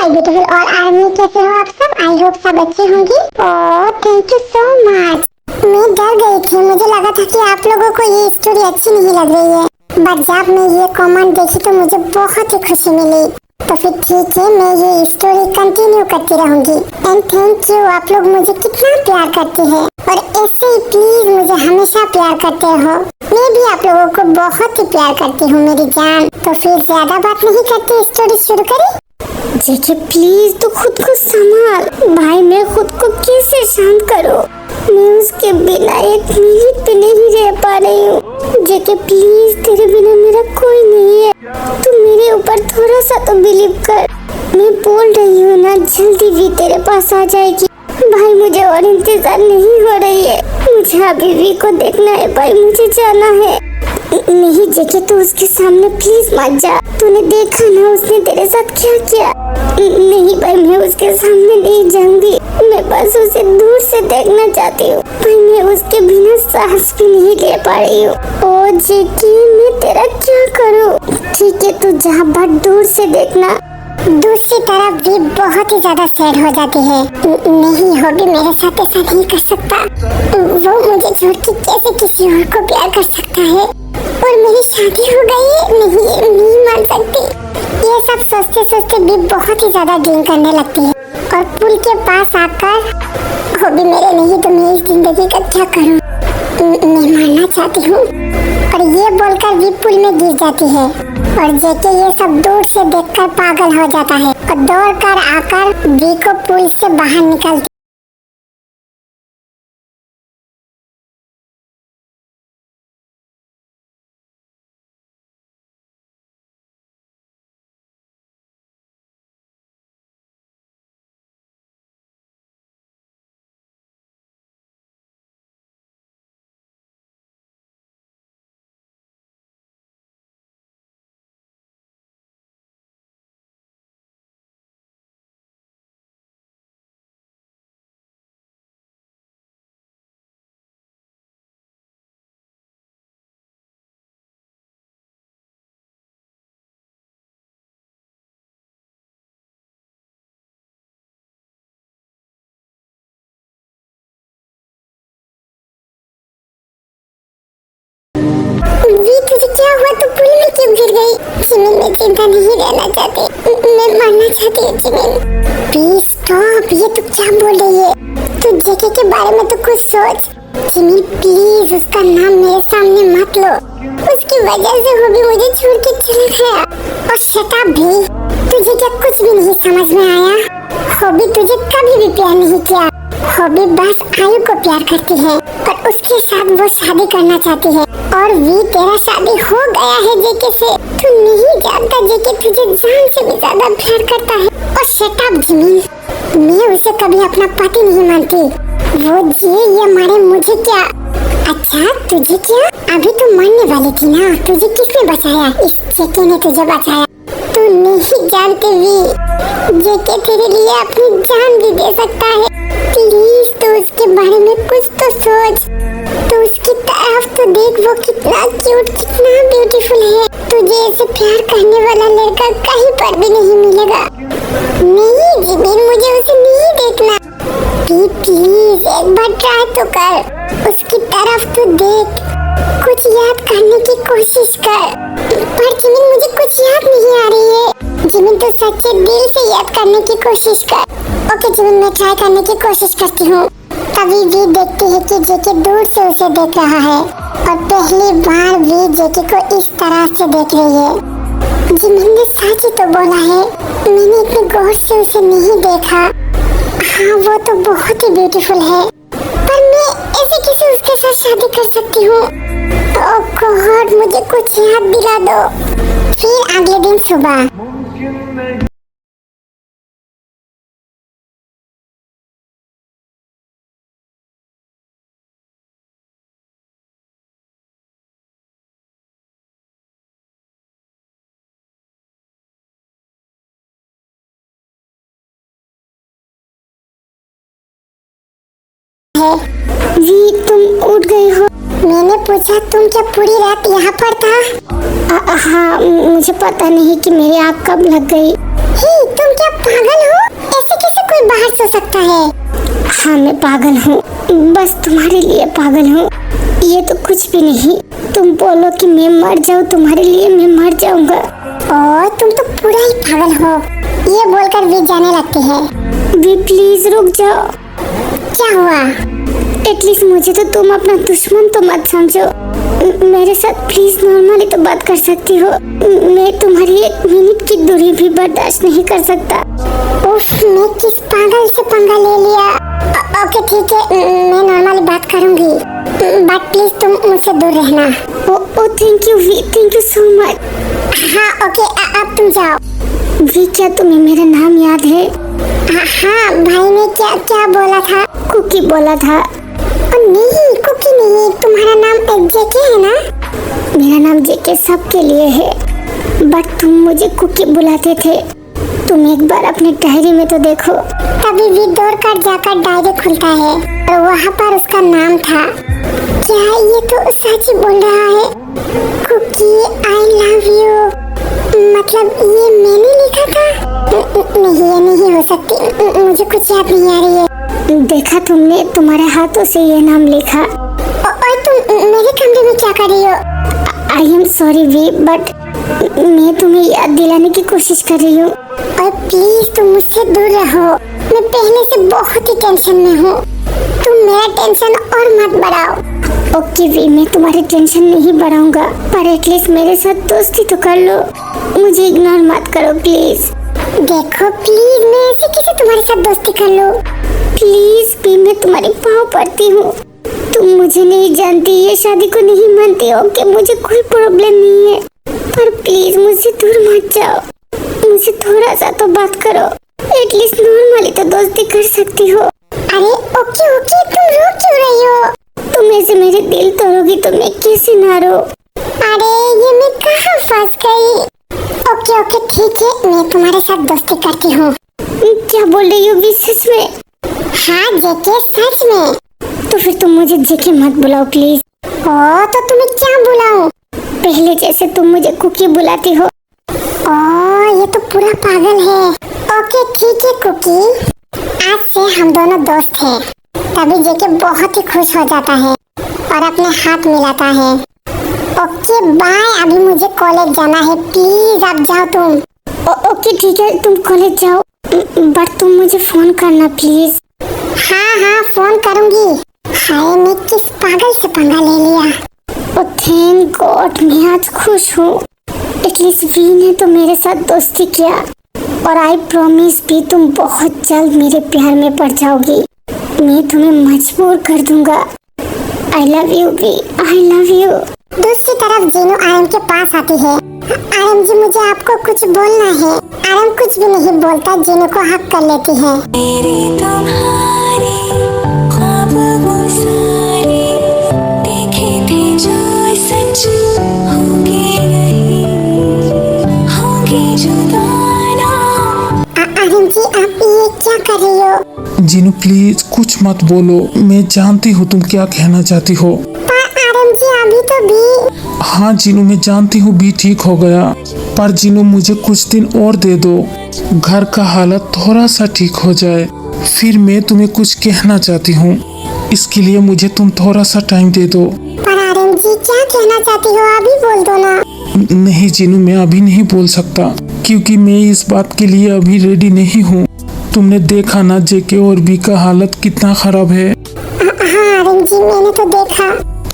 हाय beautiful और army, कैसे हो आप सब? आई होप सब अच्छे होंगे। Oh thank you so much. मैं डर गई थी, मुझे लगा था कि आप लोगों को ये स्टोरी अच्छी नहीं लग रही है, बट जब मैं ये कमेंट देखी तो मुझे बहुत ही खुशी मिली। तो फिर ठीक है, मैं ये स्टोरी कंटिन्यू करती रहूंगी। एंड थैंक यू, आप लोग मुझे कितना प्यार करते हैं और ऐसे ही प्लीज मुझे हमेशा प्यार करते रहो। मैं भी आप लोगों को बहुत ही प्यार करती हूँ मेरी जान। तो फिर ज्यादा बात नहीं करते, स्टोरी शुरू करें। जेके प्लीज तो खुद को संभाल भाई, मैं खुद को कैसे शांत करूं? मैं उसके बिना एक मिनट भी नहीं रह पा रही हूँ। जेके प्लीज, तेरे बिना मेरा कोई नहीं है, तू मेरे ऊपर थोड़ा सा तो बिलीव कर। मैं बोल रही हूँ ना, जल्दी भी तेरे पास आ जाएगी भाई। मुझे और इंतजार नहीं हो रही है, मुझे अभी वी को देखना है भाई, मुझे जाना है। नहीं जेके, तू उसके सामने प्लीज मत जा। तूने देखा ना उसने तेरे साथ क्या किया। नहीं भाई, मैं उसके सामने नहीं जाऊंगी, मैं बस उसे दूर से देखना चाहती हूँ भाई। मैं उसके बिना सांस भी नहीं ले पा रही हूँ। ओ जेके, मैं तेरा क्या करूँ? ठीक है, तू जा, बट दूर से देखना। दूसरी तरफ भी बहुत ही ज्यादा सैड हो जाती है। नहीं, हॉबी मेरे साथ ऐसा नहीं कर सकता। वो मुझे छोड़ के कैसे किसी और को प्यार कर सकता है? और मेरी शादी हो गई, नहीं मान सकती। ये सब सोचते सोचते भी बहुत ही ज्यादा ड्रिंक करने लगती है और पुल के पास आकर, हॉबी मेरे नहीं तो मैं इस जिंदगी का क्या करूं? मैं मरना चाहती हूँ। और ये बोलकर भी पुल में गिर जाती है और जेके ये सब दूर से देखकर पागल हो जाता है और दौड़कर आकर वी को पुल से बाहर निकालती। वी, तुझे क्या हुआ? तू पुल में क्यों गिर गई? जिमिन, मैं जिंदा नहीं रहना चाहती, मैं मरना चाहती हूँ। जिमिन प्लीज स्टॉप, ये तू क्या बोल रही है? तू जेके के बारे में तो कुछ सोच। जिमिन प्लीज, उसका नाम मेरे सामने मत लो, उसकी वजह से हॉबी मुझे छोड़ के चला गया। और शट अप भी, तुझे क्या कुछ भी नहीं समझ में आया? हॉबी तुझे कभी भी प्यार नहीं किया। हॉबी बस आयु को प्यार करती है और उसके साथ वो शादी करना चाहती है। और वी, तेरा शादी हो गया है जेके से। तू नहीं जानता जेके तुझे जान से भी ज्यादा प्यार करता है। और शट अप जिमिन, मैं उसे कभी अपना पति नहीं मानती। वो जिए या मरे मुझे क्या। अच्छा तुझे क्या? अभी तो मरने वाली थी ना, तुझे किसने बचाया? इस जेके ने तुझे बचाया। तू नहीं जानती वी, जेके तेरे लिए अपनी जान भी दे सकता है। प्लीज तू उसके बारे में कुछ तो सोच। तू उसकी तरफ तो देख, वो कितना क्यूट, कितना ब्यूटीफुल है। तुझे ऐसे प्यार करने वाला लड़का कहीं पर भी नहीं मिलेगा। नहीं जिमिन, मुझे उसे नहीं देखना। प्लीज एक बार ट्राई तो कर, उसकी तरफ तो देख, कुछ याद करने की कोशिश कर। पर जिमिन, मुझे कुछ याद नहीं आ रही है। जिमिन, तू सच्चे दिल से याद करने की कोशिश कर। ओके जिमिन, मैं ट्राई करने की कोशिश करती हूँ। तभी वी देखती है कि जेके दूर से उसे देख रहा है और पहली बार वी जेके को इस तरह से देख रही है। जिमिन ने सच ही तो बोला है, मैंने इतने गौर से उसे नहीं देखा। हाँ, वो तो बहुत ही ब्यूटीफुल है, पर मैं ऐसे कैसे उसके साथ शादी कर सकती हूँ? ओह गॉड, मुझे कुछ याद दिला दो। फिर अगले दिन सुबह वी, तुम उठ गई हो? मैंने पूछा, तुम क्या पूरी रात यहाँ पर था? हाँ, मुझे पता नहीं कि मेरी आँख कब लग गई। हे, तुम क्या पागल हो? ऐसे कैसे कोई बाहर सो सकता है? हाँ मैं पागल हूँ, बस तुम्हारे लिए पागल हूँ। ये तो कुछ भी नहीं। तुम बोलो कि मैं मर जाऊँ तुम्हारे लिए, मैं मर जाऊंगा। और तुम तो पूरा ही पागल हो। ये बोलकर वी जाने लगती है। वी प्लीज रुक जाओ। क्या हुआ? एटलीस्ट मुझे तो तुम अपना दुश्मन तो मत समझो। मेरे साथ प्लीज नॉर्मली तो बात कर सकती हो। मैं तुम्हारी 1 मिनट की दूरी भी बर्दाश्त नहीं कर सकता। उफ, मैं किस पागल से पंगा ले लिया। ओके ठीक है, मैं नॉर्मली बात करूंगी, बट प्लीज तुम मुझसे दूर रहना। ओ थैंक यू वी, थैंक यू सो मच। हाँ ओके, अब तुम जाओ। वी, क्या तुम्हें मेरा नाम याद है? हाँ, भाई ने क्या बोला था? कुकी बोला था। नहीं कुकी नहीं, तुम्हारा नाम जेके है ना? मेरा नाम जेके सबके लिए है, बट तुम मुझे कुकी बुलाते थे। तुम एक बार अपनी डायरी में तो देखो। तभी भी दौड़कर जाकर डायरी खुलता है और वहाँ पर उसका नाम था। क्या ये तो सच बोल रहा है? कुकी आई लव यू, मतलब ये मैंने लिखा था? नहीं ये नहीं हो सकती, मुझे कुछ याद नहीं आ रही है। देखा तुमने, तुम्हारे हाथों से ये नाम लिखा। और तुम मेरे कमरे में क्या कर रही हो? I am sorry V, but मैं तुम्हें याद दिलाने की कोशिश कर रही हूँ। और प्लीज तुम मुझसे दूर रहो, मैं पहले से बहुत ही टेंशन में हूँ। तुम मेरा टेंशन और मत बढ़ाओ। ओके वी, मैं तुम्हारी टेंशन नहीं बढ़ाऊंगा, पर एटलीस्ट मेरे साथ दोस्ती तो कर लो। मुझे इग्नोर मत करो प्लीज। देखो प्लीज, मैं ऐसे कैसे तुम्हारे साथ दोस्ती कर लूं? प्लीज भी, मैं तुम्हारे पाँव पड़ती हूँ। तुम मुझे नहीं जानती, ये शादी को नहीं मानती हो कि मुझे कोई प्रॉब्लम नहीं है, पर प्लीज मुझसे दूर मत जाओ। मुझसे थोड़ा सा तो बात करो, एटलीस्ट नॉर्मली तो दोस्ती कर सकती हो। अरे ओके ओके, तुम रो क्यों रही हो? तुम ऐसे मेरे दिल तोड़ोगी तो मैं कैसे ना रो? अरे ये मैं कहाँ फंस गई? ओके ओके ठीक है, मैं तुम्हारे साथ दोस्ती करती हूँ। क्या बोल रही हो सच में? हाँ जेके, सच में। तो फिर तुम मुझे जेके मत बुलाओ प्लीज। ओ तो तुम्हें क्या बुलाऊं? पहले जैसे तुम मुझे कुकी बुलाती हो। ओ ये तो पूरा पागल है। ओके ठीक है कुकी, आज से हम दोनों दोस्त हैं। तभी जेके बहुत ही खुश हो जाता है और अपने हाथ मिलाता है। ओके बाय, अभी मुझे कॉलेज जाना है, प्लीज अब जाओ तुम। ओके ठीक है, तुम कॉलेज जाओ, बट तुम मुझे फोन करना प्लीज। हाँ फोन करूंगी। हाय मैं किस पागल से पंगा ले लिया। थैंक गॉड, मैं आज खुश हूँ। एटलीस्ट वी ने तो मेरे साथ दोस्ती किया, और आई प्रॉमिस भी तुम बहुत जल्द मेरे प्यार में पड़ जाओगी। मैं तुम्हें मजबूर कर दूंगा। I love you V, I love you. दूसरी तरफ जीनू आरम के पास आती है। आरम जी मुझे आपको कुछ बोलना है। आरम कुछ भी नहीं बोलता, जीनू को हक कर लेती है। मेरे तुम्हारे ख्वाब वो सारे देखे थे जो सच होंगे जुदाना। आरम जी आप ये क्या कर रही हो? जीनू प्लीज कुछ मत बोलो, मैं जानती हूँ तुम क्या कहना चाहती हो। आरम जी अभी तो भी। हाँ जीनू मैं जानती हूँ भी ठीक हो गया, पर जीनू मुझे कुछ दिन और दे दो, घर का हालत थोड़ा सा ठीक हो जाए, फिर मैं तुम्हें कुछ कहना चाहती हूँ। इसके लिए मुझे तुम थोड़ा सा टाइम दे दो। पर आरम जी क्या कहना चाहती हो, अभी बोल दो ना। नहीं जीनू मैं अभी नहीं बोल सकता, क्योंकि मैं इस बात के लिए अभी रेडी नहीं हूँ। तुमने देखा ना जेके और बी का हालत कितना खराब है। हाँ आरम जी मैंने तो देखा।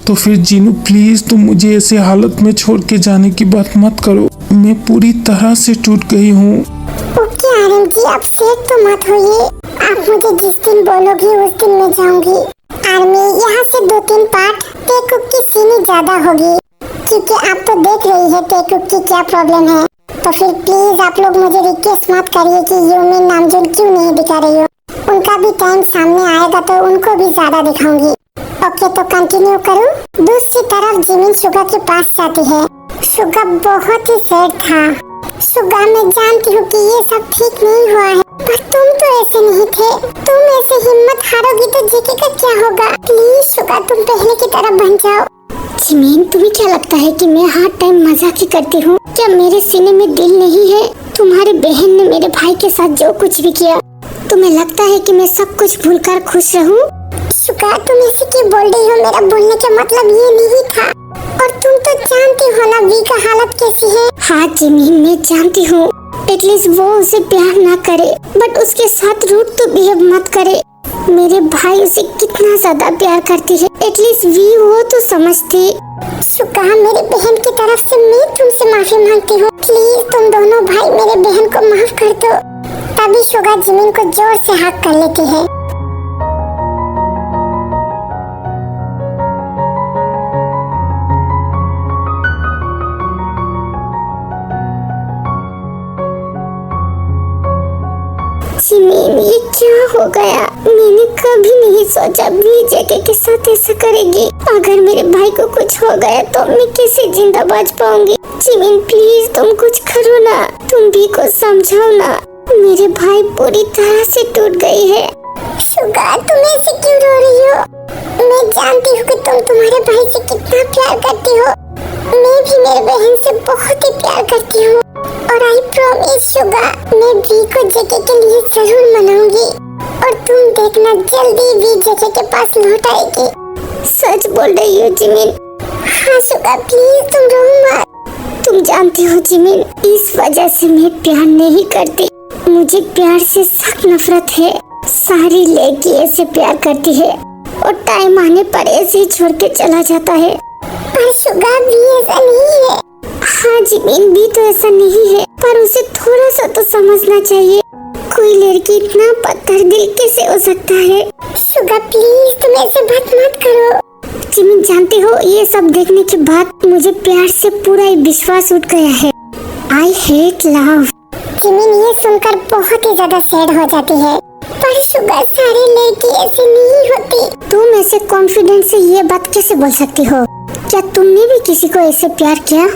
तो फिर जीनू प्लीज तुम मुझे ऐसे हालत में छोड़ के जाने की बात मत करो, मैं पूरी तरह से टूट गई हूँ। ओके आरम जी अपसेट तो मत होइए, आप मुझे जिस दिन बोलोगी उस दिन मैं जाऊंगी। आर्मी यहाँ से 2-3 पार्ट टेकुक की सीनी ज्यादा होगी, क्योंकि आप तो देख रही है टेकुक की क्या प्रॉब्लम है। तो फिर प्लीज आप लोग मुझे रिक्वेस्ट मत करिए कि यूमिन नामजून क्यों नहीं दिखा रही हो। उनका भी टाइम सामने आएगा तो उनको भी ज्यादा दिखाऊंगी। ओके तो कंटिन्यू करूं। दूसरी तरफ जिमिन सुगा के पास जाती है। सुगा बहुत ही सैड था। सुगा मैं जानती हूँ कि ये सब ठीक नहीं हुआ है, पर तुम तो ऐसे नहीं थे। तुम ऐसे हिम्मत हारोगी तो जेके का क्या होगा? प्लीज सुगा तुम पहले की तरह बन जाओ। जिमिन तुम्हें क्या लगता है कि मैं हर टाइम मजाक ही करती हूँ? क्या मेरे सीने में दिल नहीं है? तुम्हारी बहन ने मेरे भाई के साथ जो कुछ भी किया, तुम्हें लगता है कि मैं सब कुछ भूलकर खुश रहूं? शुका, तुम ऐसे क्यों बोल रही हो? मेरा बोलने का मतलब ये नहीं था। और तुम तो जानती हो ना वी का हालत कैसी है। हाँ जिमिन, मैं जानती हूँ। एटलीस्ट वो उसे प्यार ना करे, बट उसके साथ रूट तो बिहेव मत करे। मेरे भाई उसे कितना ज्यादा प्यार करती है, एटलीस्ट वी वो तो समझती। शुका, मेरी बहन की तरफ से मैं तुमसे माफी मांगती हूँ। प्लीज तुम दोनों भाई मेरे बहन को माफ कर दो। तभी शुगा जिमिन को जोर से हक कर लेती है। जिमिन, ये क्या हो गया? मैंने कभी नहीं सोचा वी जेके के साथ ऐसा करेगी। अगर मेरे भाई को कुछ हो गया तो मैं कैसे जिंदा बच पाऊंगी? जिमिन प्लीज तुम कुछ करो ना, तुम भी को समझाओ ना। मेरे भाई पूरी तरह से टूट गई है। शुगा, तुम ऐसे क्यों रो रही हो? मैं जानती हूँ कि तुम तुम्हारे भाई से कितना प्यार करती हो। मैं भी मेरे बहन से बहुत ही प्यार करती हूँ। और आई प्रॉमिस शुगा, मैं वी को जेके के लिए जरूर मनाऊंगी। और तुम देखना जल्दी वी जेके के पास लौट आएगी। सच बोल रही हो जिमिन? हाँ शुगा, प्लीज तुम रो मत। तुम जानती हो जिमिन, इस वजह से मैं प्यार नहीं करती। मुझे प्यार से सख्त नफरत है। सारी लड़की ऐसे प्यार करती है और टाइम आने पर ऐसे ही छोड़ के चला जाता है। पर शुगा भी ऐसा नहीं है। हाँ जिमिन, भी तो ऐसा नहीं है, पर उसे थोड़ा सा तो समझना चाहिए। कोई लड़की इतना पत्थर दिल कैसे हो सकता है? शुगा प्लीज तुम ऐसे बात मत करो। जिमिन जानती हो, ये सब देखने के बाद मुझे प्यार से पूरा ही विश्वास उठ गया है। I hate love. जिमिन ये सुनकर बहुत ही ज्यादा सैड हो जाती है। पर शुगा सारी लड़की ऐसी नहीं होती। तुम ऐसे कॉन्फिडेंस से ये बात कैसे बोल सकती हो? क्या तुमने भी किसी को ऐसे प्यार किया?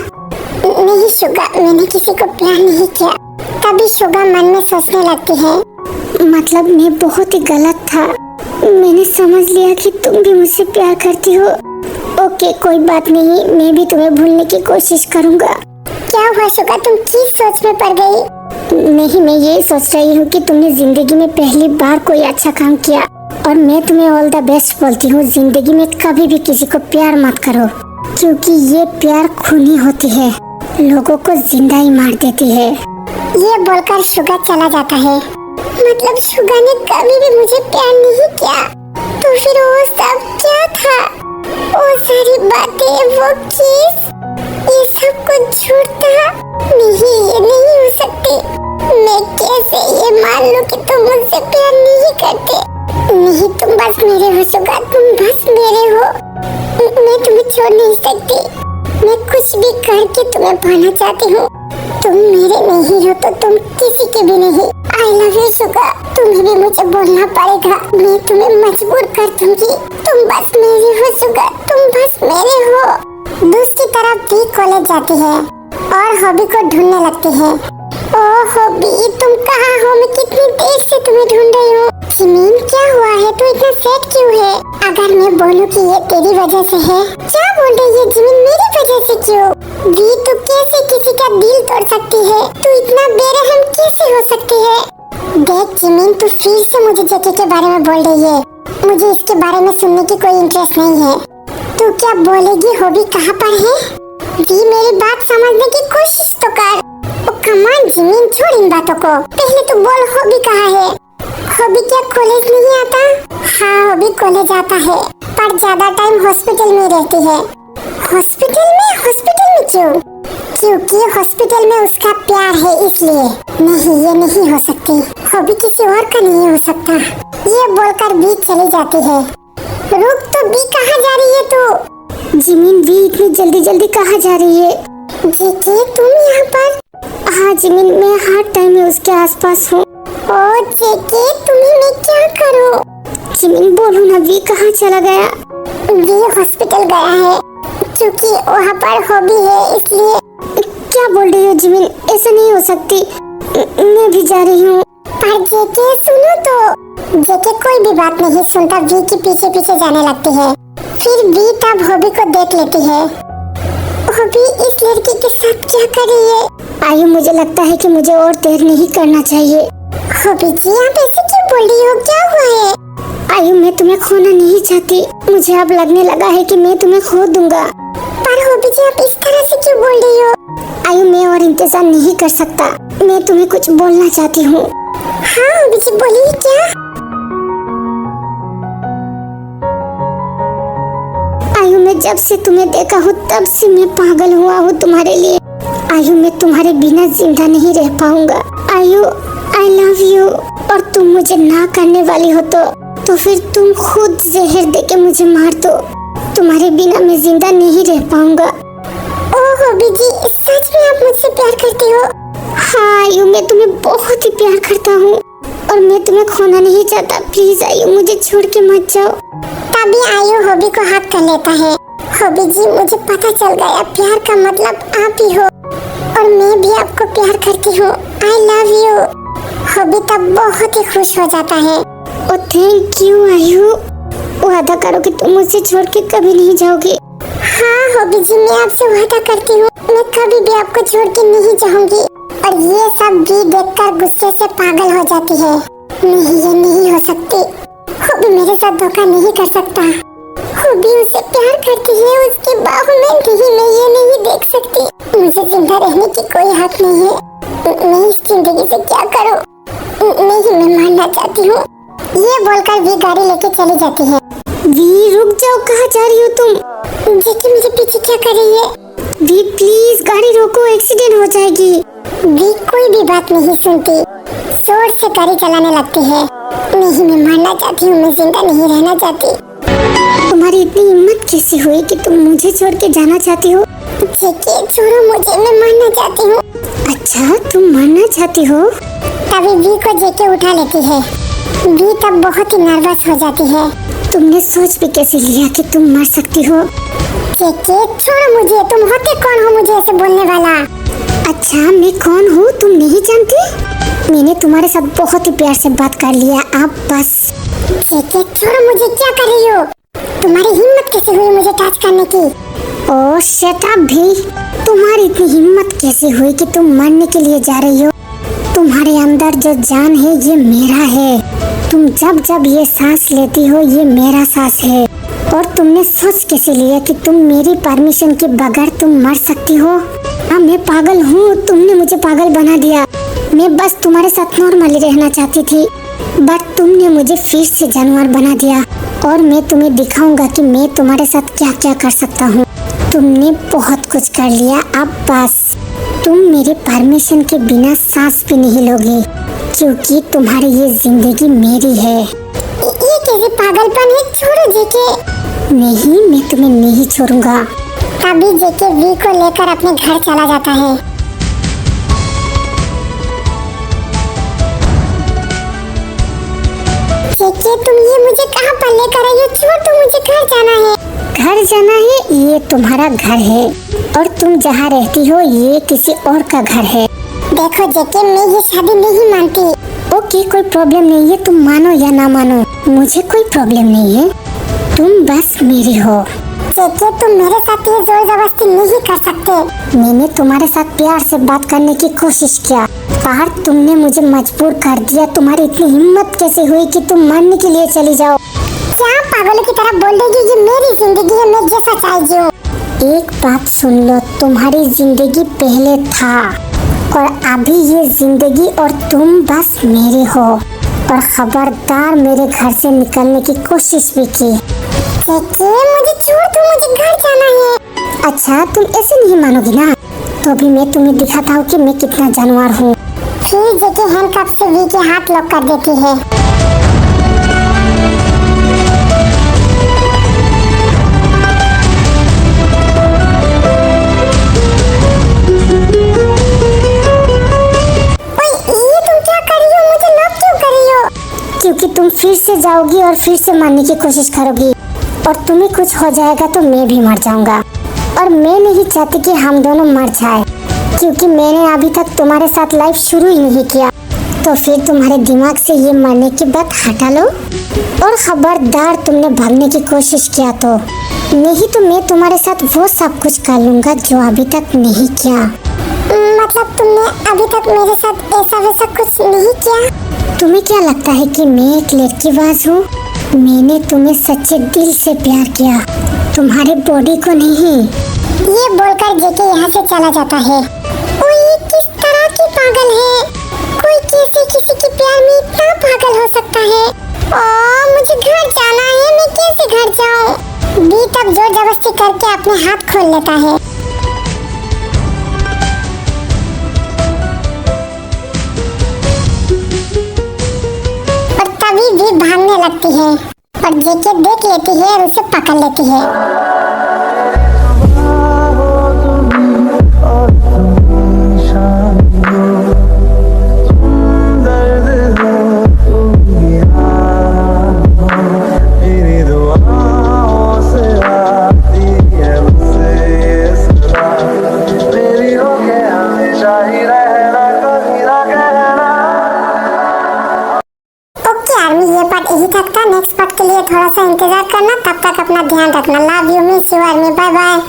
नहीं शुगा, मैंने किसी को प्यार नहीं किया। तभी शुगा मन में सोचने लगती है, मतलब मैं बहुत ही गलत था। मैंने समझ लिया कि तुम भी मुझसे प्यार करती हो। ओके कोई बात नहीं, मैं भी तुम्हें भूलने की कोशिश करूँगा। क्या हुआ शुगा, तुम किस सोच में पड़ गई? नहीं, मैं ये सोच रही हूँ कि तुमने जिंदगी में पहली बार कोई अच्छा काम किया और मैं तुम्हें ऑल द बेस्ट बोलती हूँ। जिंदगी में कभी भी किसी को प्यार मत करो, क्योंकि ये प्यार खूनी होती है, लोगों को जिंदा ही मार देती है। ये बोलकर शुगा चला जाता है। मतलब शुगा ने कभी भी मुझे प्यार नहीं किया, तो फिर वो सब क्या था? वो सारी बातें, वो किस, ये सब कुछ झूठ था। नहीं, ये नहीं हो सकती। मैं कैसे ये मान लूं कि तुम मुझसे प्यार नहीं करते? नहीं, तुम बस मेरे हो शुगा, तुम बस मेरे हो। मैं तुम्हें छोड़ नहीं सकती। मैं कुछ भी करके तुम्हें पाना चाहती हूँ। तुम मेरे नहीं हो तो तुम किसी के भी नहीं। आई लव यू शुगा। तुम्हें भी मुझे बोलना पड़ेगा, मैं तुम्हें मजबूर कर दूंगी। तुम बस मेरी हो शुगा, तुम बस मेरे हो। दूसरी तरफ भी कॉलेज जाती है और हॉबी को ढूंढने लगती है। ओह हॉबी, तुम कहाँ हो? मैं कितनी देर से तुम्हें ढूंढ रही हूँ। जिमिन क्या हुआ है? तू इतना सैड क्यों है? अगर मैं बोलूं कि ये तेरी वजह से है? क्या बोल रही है जिमिन, मेरी वजह से क्यों? वी तू कैसे किसी का दिल तोड़ सकती है? तू इतना बेरहम कैसे हो सकती है? देख जिमिन, तू फिर से मुझे जेके के बारे में बोल रही है। मुझे इसके बारे में सुनने की कोई इंटरेस्ट नहीं है। तू क्या बोलेगी? हॉबी कहाँ पर है? वी मेरी बात समझने की कोशिश तो कर। कमान जिमिन, छोड़ इन बातों को। पहले तो बोल हॉबी कहाँ है? हॉबी क्या कॉलेज नहीं आता? हाँ हॉबी कॉलेज आता है, पर ज्यादा टाइम हॉस्पिटल में रहती है। हॉस्पिटल में? हॉस्पिटल में क्यों? क्योंकि हॉस्पिटल में उसका प्यार है इसलिए। नहीं, ये नहीं हो सकती। हॉबी किसी और का नहीं हो सकता। ये बोलकर बी चली जाती है। रुक तो, बी कहाँ जा रही है तू? जिमिन, बी इतनी जल्दी जल्दी कहाँ जा रही है? जेके तुम यहाँ पर? हाँ जिमिन, मैं हर टाइम में उसके आसपास हूँ। और जेके तुम्हें मैं क्या करूँ? जिमिन बोलो ना, वी कहाँ चला गया? वी हॉस्पिटल गया है, क्योंकि वहाँ पर हॉबी है इसलिए। क्या बोल रही हो जिमिन? ऐसा नहीं हो सकती। मैं भी जा रही हूँ। पर जेके सुनो तो। जेके कोई भी बात नहीं सुनता, वी के पीछे पीछे जाने लगती है। फिर वी तब हॉबी को देख लेती है। हॉबी इस लड़की के साथ क्या कर रही है? आयु मुझे लगता है कि मुझे और देर नहीं करना चाहिए। हॉबी जी आप ऐसे क्यों बोल रही हो, क्या हुआ है? आयु मैं तुम्हें खोना नहीं चाहती, मुझे अब लगने लगा है कि मैं तुम्हें खो दूंगा। पर हॉबी जी आप इस तरह से क्यों बोल रही हो? आयु मैं और इंतजार नहीं कर सकता, मैं तुम्हें कुछ बोलना चाहती हूँ। हाँ हॉबी जी बोलिए, क्या? आयु मैं जब से तुम्हें देखा हूँ तब से मैं पागल हुआ हूँ तुम्हारे लिए। आयु मैं तुम्हारे बिना जिंदा नहीं रह पाऊंगा। आयु आई लव यू। और तुम मुझे ना करने वाली हो तो फिर तुम खुद जहर देके मुझे मार दो। तुम्हारे बिना मैं जिंदा नहीं रह पाऊंगा। ओह हॉबी जी सच में आप मुझसे प्यार करते हो? हाँ आयु मैं तुम्हें बहुत ही प्यार करता हूँ और मैं तुम्हें खोना नहीं चाहता। प्लीज आयु मुझे छोड़ के मत जाओ। तभी आयु हॉबी को हक कर लेता है। हॉबी जी मुझे पता चल गया, प्यार का मतलब आप ही हो और मैं भी आपको प्यार करती हूँ। आई लव यू। हॉबी तब बहुत ही खुश हो जाता है। ओ थैंक यू आयु। वादा करो कि तुम मुझसे छोड़ के कभी नहीं जाओगे। हाँ हॉबी जी मैं आपसे वादा करती हूँ, मैं कभी भी आपको छोड़ के नहीं जाऊंगी। और ये सब भी देखकर गुस्से से पागल हो जाती है। नहीं ये नहीं हो सकती, हॉबी मेरे साथ धोखा नहीं कर सकता। हॉबी उसे प्यार करती है, उसके बाहों में नहीं, मैं ये नहीं देख सकती। मुझे जिंदा रहने की कोई हक नहीं है। मैं इस जिंदगी से क्या करूं? नहीं मैं मानना चाहती हूँ। ये बोलकर वी गाड़ी लेके चली जाती है। वी रुक जाओ, कहाँ जा रही हो तुम? जेकी मेरे पीछे क्या कर रही है? वी प्लीज गाड़ी रोको, एक्सीडेंट हो जाएगी। वी कोई भी बात नहीं सुनती, जोर से गाड़ी चलाने लगती है। नहीं मैं मानना चाहती हूँ, मैं जिंदा नहीं रहना चाहती। तुम्हारी इतनी हिम्मत कैसे हुई कि तुम मुझे छोड़ के जाना चाहती हो? जेके छोड़ो मुझे, मैं मरना चाहती हूँ। अच्छा तुम मरना चाहती हो? तभी वी को जेके उठा लेती है। वी तब बहुत ही नर्वस हो जाती है। तुमने सोच भी कैसे लिया कि तुम मर सकती हो? जेके छोड़ो मुझे, तुम होते कौन हो मुझे ऐसे बोलने वाला? अच्छा मैं कौन हूँ तुम नहीं जानती? मैंने तुम्हारे साथ बहुत ही प्यार से बात कर लिया, आप बस। जेके छोड़ो मुझे, क्या कर रही हो? तुम्हारी हिम्मत कैसे हुई मुझे टच करने की? ओह शट अप भी। तुम्हारी इतनी हिम्मत कैसे हुई कि तुम मरने के लिए जा रही हो? तुम्हारे अंदर जो जान है ये मेरा है। तुम जब जब ये सांस लेती हो ये मेरा सांस है। और तुमने सोच कैसे लिया कि तुम मेरी परमिशन के बगैर तुम मर सकती हो? हाँ मैं पागल हूँ, तुमने मुझे पागल बना दिया। मैं बस तुम्हारे साथ नॉर्मली रहना चाहती थी, बट तुमने मुझे फिर से जानवर बना दिया। और मैं तुम्हें दिखाऊंगा कि मैं तुम्हारे साथ क्या क्या कर सकता हूँ। तुमने बहुत कुछ कर लिया, अब बस तुम मेरे परमिशन के बिना सांस भी नहीं लोगे, क्योंकि तुम्हारी ये जिंदगी मेरी है। ये कैसे पागलपन है? छोड़ो जेके। नहीं मैं तुम्हें नहीं छोड़ूंगा। तभी जेके वी को लेकर अपने घर चला जाता है। जेके तुम ये मुझे कहाँ पर लेकर आई हो? छोड़, तो मुझे घर जाना है। घर जाना है? ये तुम्हारा घर है और तुम जहाँ रहती हो ये किसी और का घर है। देखो जेके मैं ये शादी नहीं मानती। ओके कोई प्रॉब्लम नहीं है, तुम मानो या ना मानो मुझे कोई प्रॉब्लम नहीं है, तुम बस मेरी हो। जेके तुम मेरे साथ ये जोर जबरदस्ती नहीं कर सकते। मैंने तुम्हारे साथ प्यार से बात करने की कोशिश किया पर तुमने मुझे मजबूर कर दिया। तुम्हारी इतनी हिम्मत कैसे हुई कि तुम मरने के लिए चली जाओ? क्या पागलों की तरह बोल रही है? ये मेरी जिंदगी है, मैं जैसा चाहे जीऊं। एक बात सुन लो, तुम्हारी जिंदगी पहले था और अभी ये जिंदगी और तुम बस मेरे हो। और खबरदार मेरे घर से निकलने की कोशिश भी की। जेके मुझे छोड़ दो, मुझे घर जाना है। अच्छा तुम ऐसे नहीं मानोगी ना, तो भी मैं तुम्हें दिखाता हूँ कि मैं कितना जानवर हूँ। फिर जेके हैंडकफ से वी के हाथ लॉक कर देती है। क्योंकि तुम फिर से जाओगी और फिर से मारने की कोशिश करोगी और तुम्हें कुछ हो जाएगा तो मैं भी मर जाऊंगा। और मैं नहीं चाहती कि हम दोनों मर जाए, क्योंकि मैंने अभी तक तुम्हारे साथ लाइफ शुरू ही नहीं किया। तो फिर तुम्हारे दिमाग से ये मरने की बात हटा लो। और खबरदार तुमने भागने की कोशिश किया तो नहीं तो मैं तुम्हारे साथ वो सब कुछ कर लूंगा जो अभी तक नहीं किया। मतलब तुमने अभी तक मेरे साथ ऐसा वैसा कुछ नहीं किया? तुम्हें क्या लगता है कि मैं एक लड़कीबाज हूँ? मैंने तुम्हें सच्चे दिल से प्यार किया, तुम्हारे बॉडी को नहीं। ये बोलकर जेके यहाँ से चला जाता है। ओ ये किस तरह की पागल है? कोई कैसे किसी के प्यार में इतना पागल हो सकता है? ओ मुझे घर जाना है, मैं कैसे घर जाऊँ? बी तब जोर जबरदस्ती करके अपने हाथ खोल लेता है। और तभी भी भागने लगती है और जेके देख लेती है और उसे पकड़ लेती है। ये पार्ट यही तक था। नेक्स्ट पार्ट के लिए थोड़ा सा इंतजार करना। तब तक अपना ध्यान रखना। Love you, miss you, bye bye.